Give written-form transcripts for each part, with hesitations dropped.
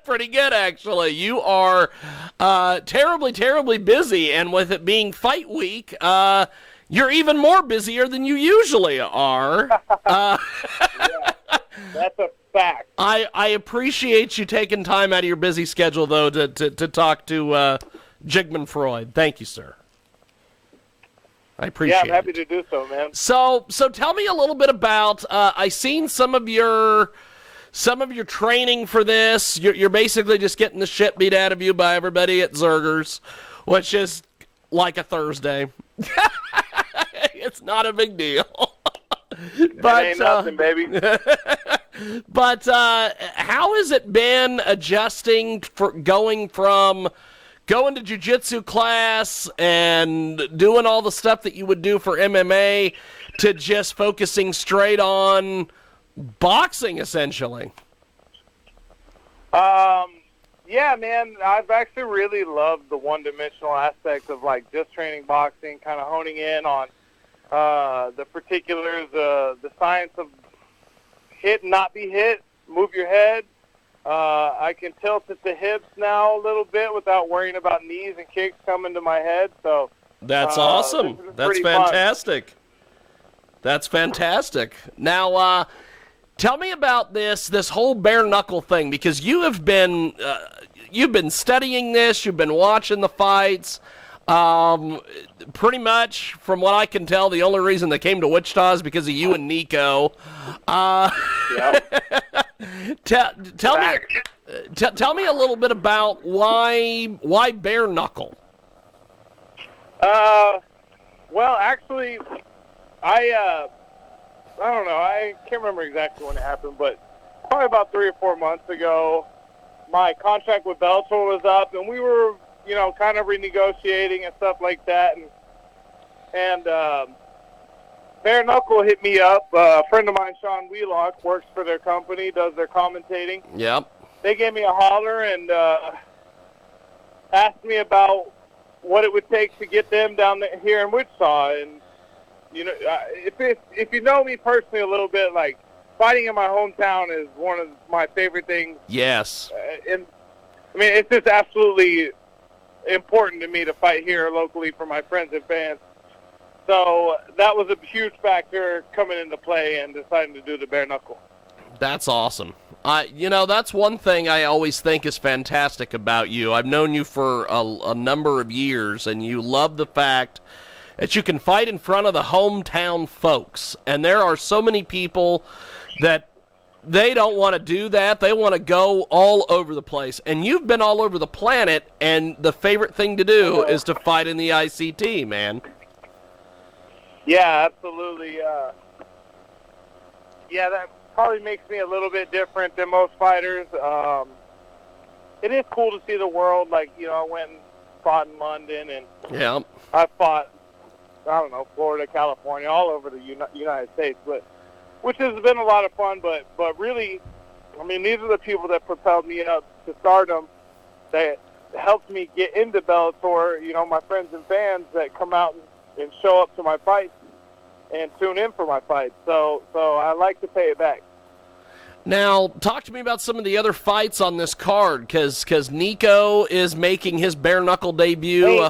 Pretty good, actually. You are terribly, terribly busy, and with it being fight week, you're even more busier than you usually are. Yeah, that's a fact. I appreciate you taking time out of your busy schedule, though, to talk to Jigman Freud. Thank you, sir. I appreciate it. Yeah, I'm happy to do so, man. So tell me a little bit about. I seen some of your training for this. You're basically just getting the shit beat out of you by everybody at Zerger's, which is like a Thursday. It's not a big deal. But ain't nothing, baby. But how has it been adjusting for going to jiu-jitsu class and doing all the stuff that you would do for MMA to just focusing straight on boxing, essentially? Yeah, man, I've actually really loved the one-dimensional aspect of, like, just training boxing, kind of honing in on the particulars, the science of hit and not be hit, move your head. I can tilt at the hips now a little bit without worrying about knees and kicks coming to my head. So that's awesome. That's fantastic. Fun. That's fantastic. Now, tell me about this whole bare knuckle thing, because you've been studying this. You've been watching the fights. Pretty much, from what I can tell, the only reason they came to Wichita is because of you and Nico. Tell me a little bit about why bare knuckle. Well, actually, I don't know. I can't remember exactly when it happened, but probably about 3 or 4 months ago, my contract with Bellator was up, and we were, kind of renegotiating and stuff like that. And bare knuckle hit me up. A friend of mine, Sean Wheelock, works for their company, does their commentating. Yep. They gave me a holler and asked me about what it would take to get them down here in Wichita. And if you know me personally a little bit, like, fighting in my hometown is one of my favorite things. Yes. And I mean, it's just absolutely important to me to fight here locally for my friends and fans. So that was a huge factor coming into play and deciding to do the bare knuckle. That's awesome. That's one thing I always think is fantastic about you. I've known you for a number of years, and you love the fact that you can fight in front of the hometown folks. And there are so many people that they don't want to do that. They want to go all over the place. And you've been all over the planet, and the favorite thing to do is to fight in the ICT, man. Yeah, absolutely. Yeah, that probably makes me a little bit different than most fighters. It is cool to see the world. Like, I went and fought in London, and yeah, I fought, Florida, California, all over the United States, which has been a lot of fun. But really, I mean, these are the people that propelled me up to stardom, that helped me get into Bellator. My friends and fans that come out and show up to my fights and tune in for my fights. So I like to pay it back. Now, talk to me about some of the other fights on this card, because Nico is making his bare knuckle debut.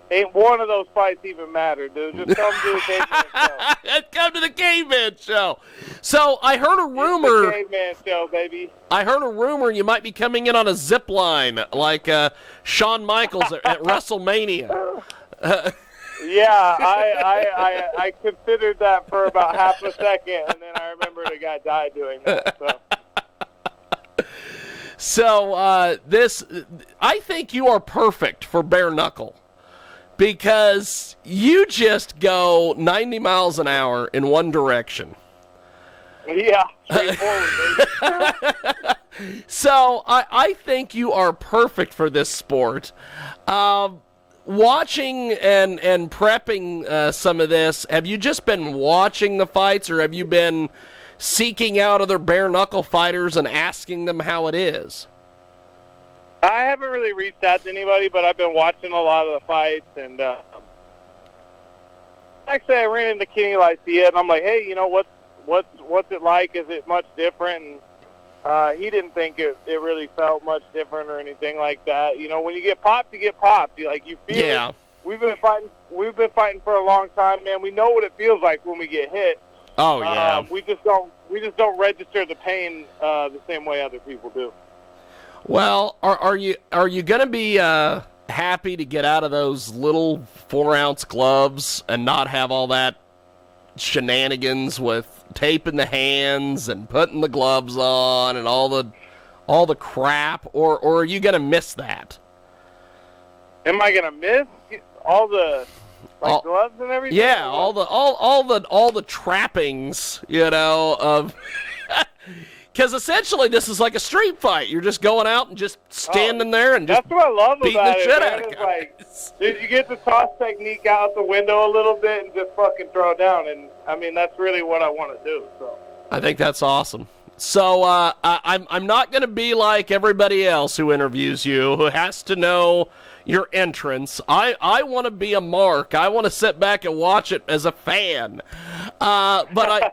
Ain't one of those fights even matter, dude. Just come to the Caveman show. Come to the Caveman show. So I heard a rumor. It's the Caveman show, baby. I heard a rumor you might be coming in on a zip line like Shawn Michaels at WrestleMania. Yeah, I considered that for about half a second, and then I remembered a guy died doing that. So I think you are perfect for bare knuckle, because you just go 90 miles an hour in one direction. Yeah, straightforward, baby. So I think you are perfect for this sport. Watching and prepping some of this, have you just been watching the fights, or have you been seeking out other bare knuckle fighters and asking them how it is? I haven't really reached out to anybody, but I've been watching a lot of the fights. And actually, I ran into Kenny Lycia, and I'm like, hey, what's it like? Is it much different? And He didn't think it really felt much different or anything like that. You know, when you get popped, you get popped. You feel Yeah. it. We've been fighting for a long time, man. We know what it feels like when we get hit. Oh, yeah. We just don't register the pain the same way other people do. Well, are you going to be happy to get out of those little 4-ounce gloves and not have all that shenanigans with taping the hands and putting the gloves on and all the crap, or are you going to miss that? Am I going to miss all the gloves and everything? Yeah, all the trappings, of because essentially this is like a street fight. You're just going out and just standing there and just that's what I love beating about the it, shit man. out of It's guys. dude, you get the toss technique out the window a little bit and just fucking throw down, and I mean that's really what I want to do. So I think that's awesome. So I'm not going to be like everybody else who interviews you, who has to know your entrance. I want to be a mark. I want to sit back and watch it as a fan. But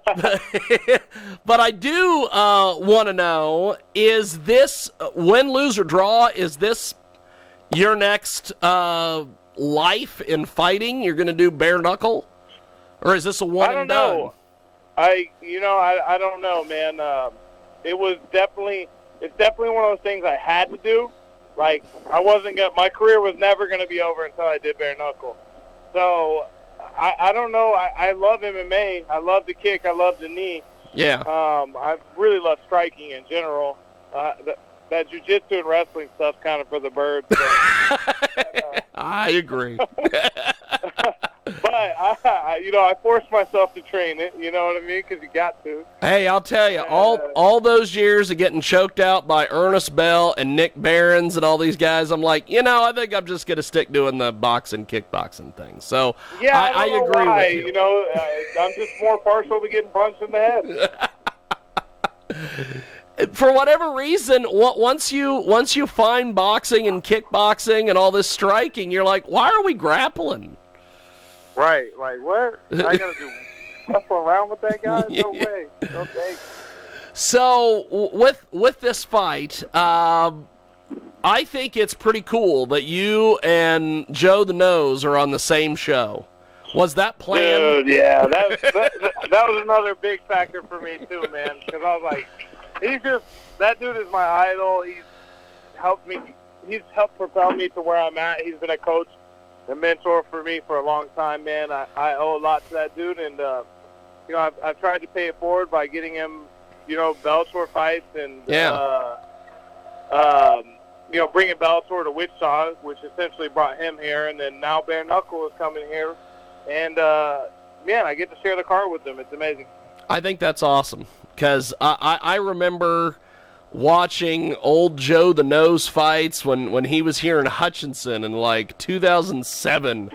I do want to know: is this win, lose, or draw? Is this your next life in fighting? You're going to do bare knuckle, or is this a one and done? Know. I don't know, man. It's definitely one of those things I had to do. Like, my career was never going to be over until I did bare knuckle. So, I don't know. I love MMA. I love the kick. I love the knee. Yeah. I really love striking in general. That jiu-jitsu and wrestling stuff's kind of for the birds. I agree. But I forced myself to train it. You know what I mean? Because you got to. Hey, I'll tell you, all those years of getting choked out by Ernest Bell and Nick Behrens and all these guys, I'm like, I think I'm just gonna stick doing the boxing, kickboxing thing. So yeah, I agree with you. I'm just more partial to getting punched in the head. For whatever reason, once you find boxing and kickboxing and all this striking, you're like, why are we grappling? Right, like what? I gotta do wrestle around with that guy? No way. No thanks. So with this fight, I think it's pretty cool that you and Joe the Nose are on the same show. Was that planned? Dude, yeah, that was another big factor for me too, man. Because I was like, that dude is my idol. He's helped propel me to where I'm at. He's been a coach, a mentor for me for a long time, man. I owe a lot to that dude, and I've tried to pay it forward by getting him, Bellator fights and bringing Bellator to Wichita, which essentially brought him here, and then now bare knuckle is coming here, and man, I get to share the card with him. It's amazing. I think that's awesome because I remember watching old Joe the Nose fights when he was here in Hutchinson in like 2007.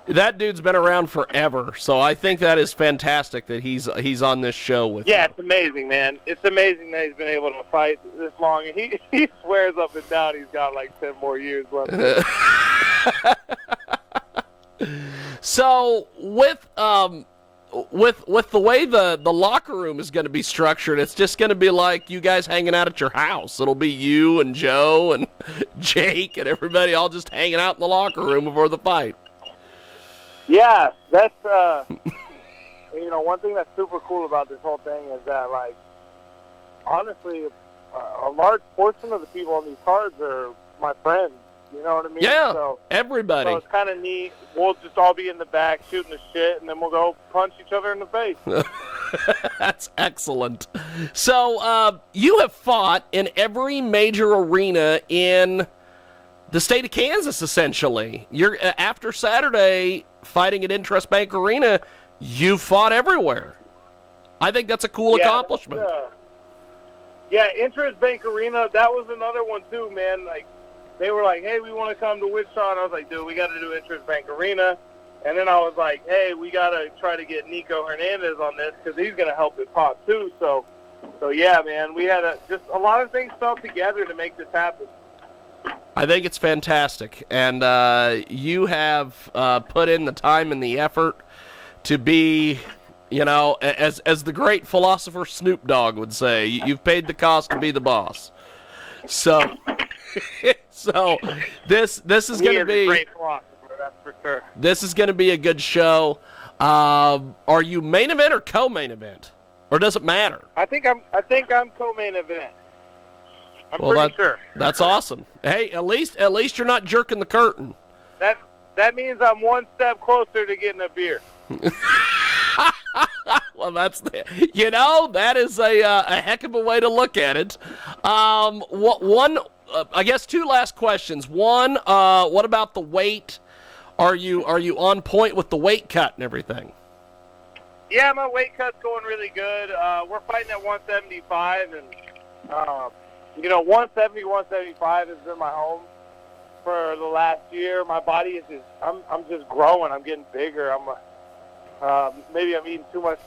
That dude's been around forever, so I think that is fantastic that he's on this show with you. It's amazing, man. It's amazing that he's been able to fight this long. He swears up and down he's got like 10 more years left. So with the way the locker room is going to be structured, it's just going to be like you guys hanging out at your house. It'll be you and Joe and Jake and everybody all just hanging out in the locker room before the fight. Yeah, that's one thing that's super cool about this whole thing is that, like, honestly, a large portion of the people on these cards are my friends. You know what I mean? Yeah, so, everybody. So it's kind of neat. We'll just all be in the back shooting the shit, and then we'll go punch each other in the face. That's excellent. So you have fought in every major arena in the state of Kansas, essentially. You're after Saturday fighting at Interest Bank Arena, you fought everywhere. I think that's a cool accomplishment. Interest Bank Arena, that was another one too, man. Like, they were like, hey, we want to come to Wichita. And I was like, dude, we got to do Interest Bank Arena. And then I was like, hey, we got to try to get Nico Hernandez on this because he's going to help it pop too. So yeah, man, we had just a lot of things fell together to make this happen. I think it's fantastic. And you have put in the time and the effort to be You know, as the great philosopher Snoop Dogg would say, you've paid the cost to be the boss. So, so this is going to be a great philosopher, that's for sure. This is going to be a good show. Are you main event or co-main event, or does it matter? I think I'm co-main event. I'm pretty sure. That's awesome. Hey, at least you're not jerking the curtain. That means I'm one step closer to getting a beer. Well, that is a heck of a way to look at it. I guess two last questions. One, what about the weight? Are you on point with the weight cut and everything? Yeah, my weight cut's going really good. We're fighting at 175, and 170, 175 has been my home for the last year. My body is I'm just growing. I'm getting bigger. Maybe I'm eating too much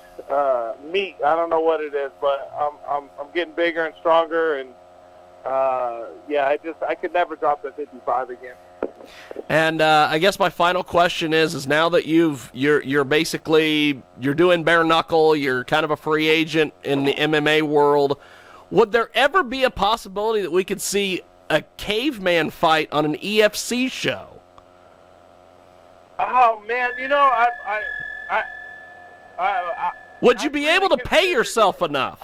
meat. I don't know what it is, but I'm getting bigger and stronger, and I could never drop the 55 again. And I guess my final question is now that you're basically doing bare knuckle, you're kind of a free agent in the MMA world. Would there ever be a possibility that we could see a Caveman fight on an EFC show? Oh man, would you be able to pay yourself enough?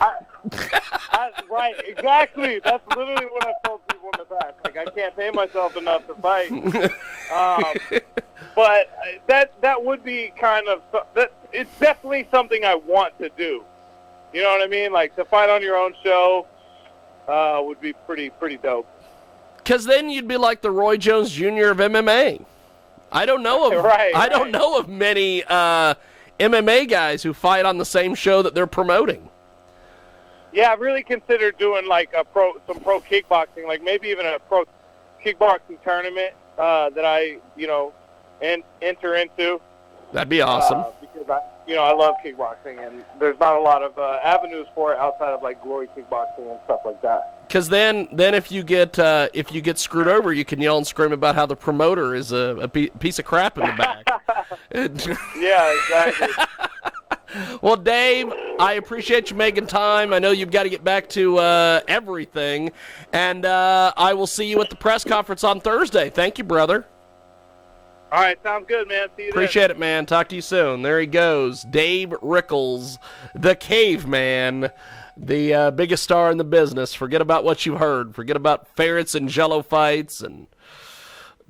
Right, exactly. That's literally what I told people in the past. Like, I can't pay myself enough to fight. But that would be kind of it's definitely something I want to do. You know what I mean? Like, to fight on your own show would be pretty dope. Because then you'd be like the Roy Jones Jr. of MMA. I don't know of I don't know of many MMA guys who fight on the same show that they're promoting. Yeah, I've really considered doing like some pro kickboxing, like maybe even a pro kickboxing tournament that I enter into. That'd be awesome. Because I love kickboxing, and there's not a lot of avenues for it outside of like Glory Kickboxing and stuff like that. Because then if you get screwed over, you can yell and scream about how the promoter is a piece of crap in the back. Yeah, exactly. Well, Dave, I appreciate you making time. I know you've got to get back to everything, and I will see you at the press conference on Thursday. Thank you, brother. All right, sounds good, man. See you Appreciate it, man. Talk to you soon. There he goes, Dave Rickles, the Caveman, the biggest star in the business. Forget about what you heard. Forget about ferrets and jello fights and